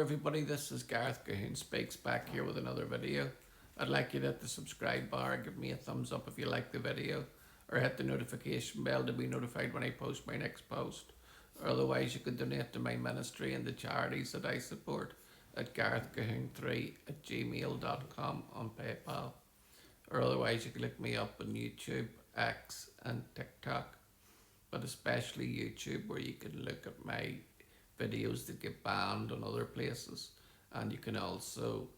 everybody, this is Gareth Cahoon Speaks back here with another video. I'd like you to hit the subscribe bar, give me a thumbs up if you like the video, or hit the notification bell to be notified when I post my next post. Or otherwise you could donate to my ministry and the charities that I support at garethcahoon3@gmail.com on PayPal. Or otherwise you can look me up on YouTube, X and TikTok, but especially YouTube, where you can look at my videos that get banned on other places, and you can also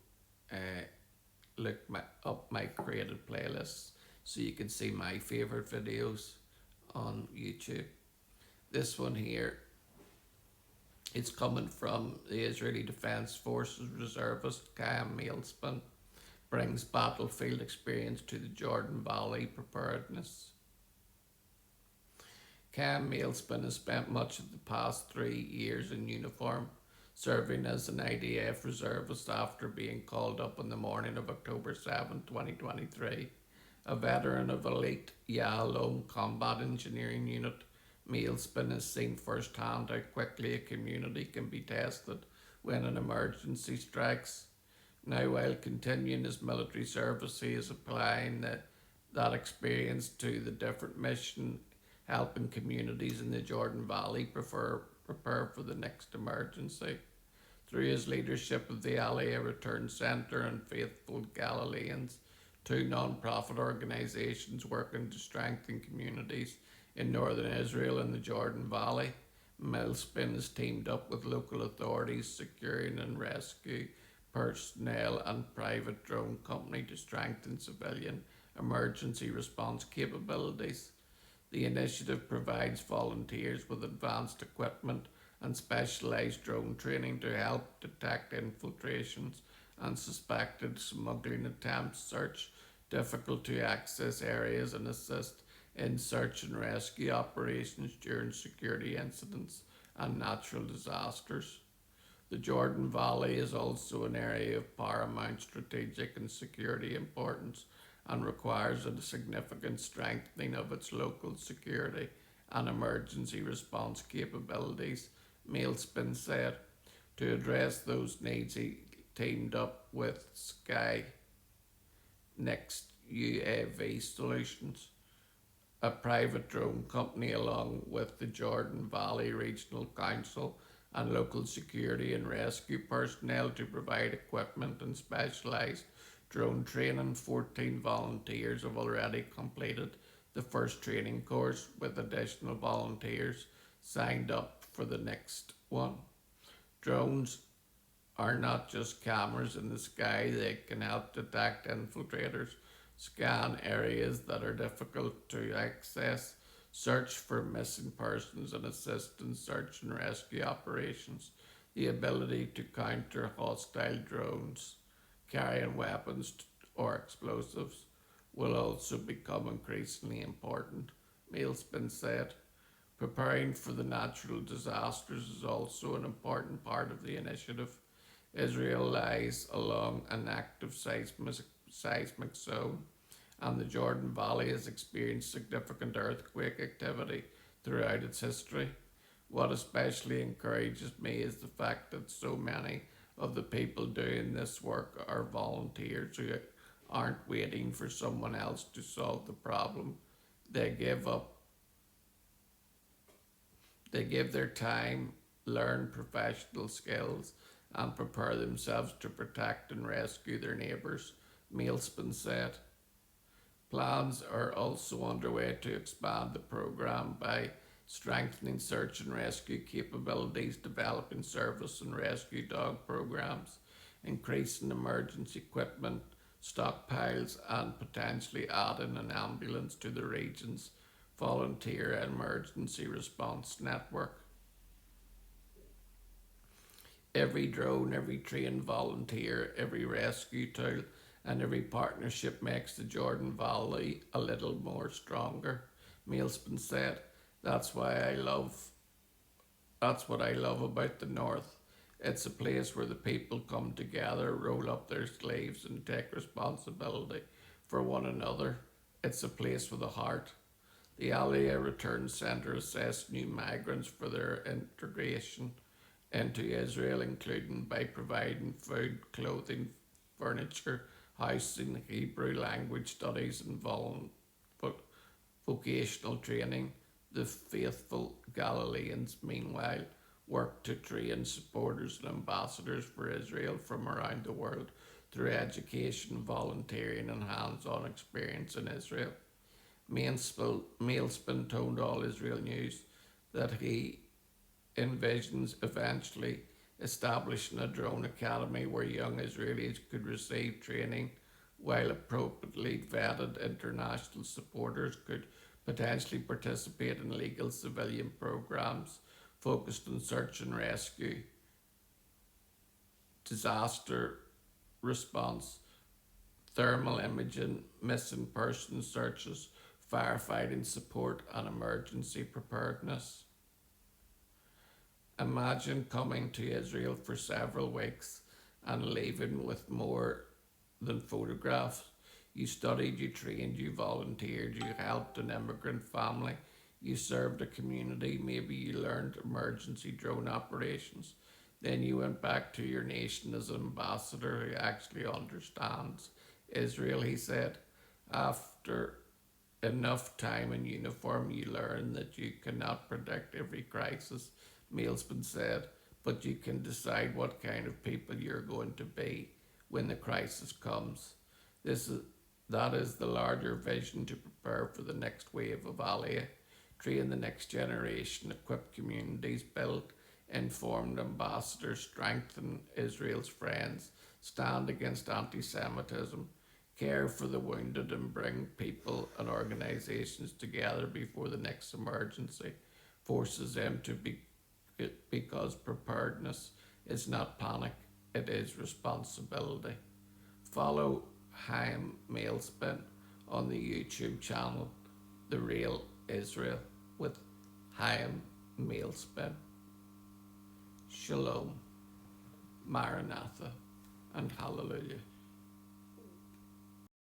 look up my created playlists so you can see my favorite videos on YouTube. This one here, it's coming from the Israeli Defense Forces Reservist Chaim Malespin, brings battlefield experience to the Jordan Valley Preparedness. Chaim Malespin has spent much of the past 3 years in uniform, serving as an IDF reservist after being called up on the morning of October 7, 2023. A veteran of elite Yahalom Combat Engineering Unit, Malespin has seen firsthand how quickly a community can be tested when an emergency strikes. Now, while continuing his military service, he is applying that experience to the different mission, helping communities in the Jordan Valley prepare for the next emergency. Through his leadership of the Aliyah Return Centre and Faithful Galileans, two non-profit organisations working to strengthen communities in northern Israel and the Jordan Valley, Malespin has teamed up with local authorities, securing and rescue personnel and private drone company to strengthen civilian emergency response capabilities. The initiative provides volunteers with advanced equipment and specialised drone training to help detect infiltrations and suspected smuggling attempts, search difficult to access areas, and assist in search and rescue operations during security incidents and natural disasters. The Jordan Valley is also an area of paramount strategic and security importance and requires a significant strengthening of its local security and emergency response capabilities, Malespin said. To address those needs, he teamed up with Sky Next UAV Solutions, a private drone company, along with the Jordan Valley Regional Council and local security and rescue personnel to provide equipment and specialised drone training. 14 volunteers have already completed the first training course, with additional volunteers signed up for the next one. Drones are not just cameras in the sky, they can help detect infiltrators, scan areas that are difficult to access, search for missing persons, and assist in search and rescue operations. The ability to counter hostile drones carrying weapons or explosives will also become increasingly important, Malespin said. Preparing for the natural disasters is also an important part of the initiative. Israel lies along an active seismic zone, and the Jordan Valley has experienced significant earthquake activity throughout its history. What especially encourages me is the fact that so many of the people doing this work are volunteers who aren't waiting for someone else to solve the problem. They give their time, learn professional skills, and prepare themselves to protect and rescue their neighbours, Malespin said. Plans are also underway to expand the programme by strengthening search and rescue capabilities, developing service and rescue dog programs, increasing emergency equipment stockpiles, and potentially adding an ambulance to the region's volunteer emergency response network. Every drone, every trained volunteer, every rescue tool, and every partnership makes the Jordan Valley a little more stronger, Malespin said. That's what I love about the North. It's a place where the people come together, roll up their sleeves, and take responsibility for one another. It's a place with a heart. The Aliyah Return Centre assessed new migrants for their integration into Israel, including by providing food, clothing, furniture, housing, Hebrew language studies, and vocational training. The faithful Galileans, meanwhile, worked to train supporters and ambassadors for Israel from around the world through education, volunteering, and hands on experience in Israel. Malespin told All Israel News that he envisions eventually establishing a drone academy where young Israelis could receive training while appropriately vetted international supporters could potentially participate in legal civilian programs focused on search and rescue, disaster response, thermal imaging, missing person searches, firefighting support, and emergency preparedness. Imagine coming to Israel for several weeks and leaving with more than photographs. You studied, you trained, you volunteered, you helped an immigrant family, you served a community, maybe you learned emergency drone operations. Then you went back to your nation as an ambassador who actually understands Israel, he said. After enough time in uniform, you learn that you cannot predict every crisis, Malespin said, but you can decide what kind of people you're going to be when the crisis comes. This is, that is the larger vision to prepare for the next wave of Aliyah, train the next generation, equip communities, build informed ambassadors, strengthen Israel's friends, stand against anti Semitism, care for the wounded, and bring people and organizations together before the next emergency forces them to be, because preparedness is not panic, it is responsibility. Follow Chaim Malespin on the YouTube channel The Real Israel with Chaim Malespin. Shalom, Maranatha, and Hallelujah.